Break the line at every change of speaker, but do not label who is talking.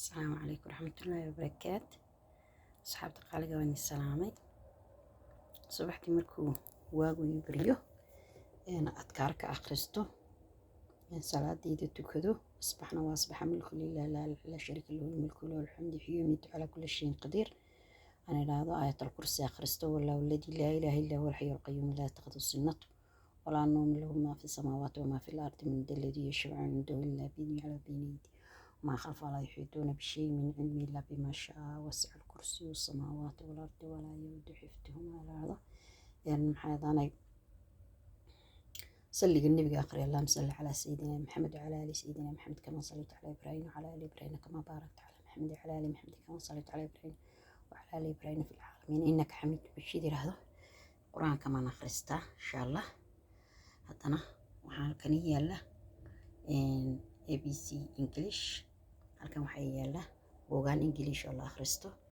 السلام عليكم ورحمة الله وبركاته. أصحابتي qaaliga waan salaamay. Subaxdii markuu waagu yibariyo adkaar ka akhristo salaadayda tukado asbaxna waa asbaxa milku lillahi la sharika lahu mulku lahu alhamdu hiya yumiitu ala kulli shay'in qadiir ana ilaado aayatul kursi akhristo wallahu alladhi la ilaha illa huwa al-hayyul qayyum la ta'khudhuhu sinatun wa la nawm lahu ma fi samawati wa ma fi al-ardi min alladhi yashfa'u 'indahu illa bi'idhnihi ala bayni ما خلف ولا يحيطون بشيء من علمه إلا بما شاء وسع الكرسي السماوات والأرض ولا يؤوده حفظهما هذا يعني محاضنة صلي النبي آخر اللهم صل على سيدنا محمد وعلى آل سيدنا محمد كما صليت على إبراهيم وعلى آل إبراهيم كما باركت على محمد وعلى آل محمد كما صليت على إبراهيم وعلى آل إبراهيم في العالمين إنك حميد مجيد. هذا قرآن كما نخرسته إن شاء الله هذا وحال كنية له ABC English halkan waxaa yaala buugaan English oo la akhristo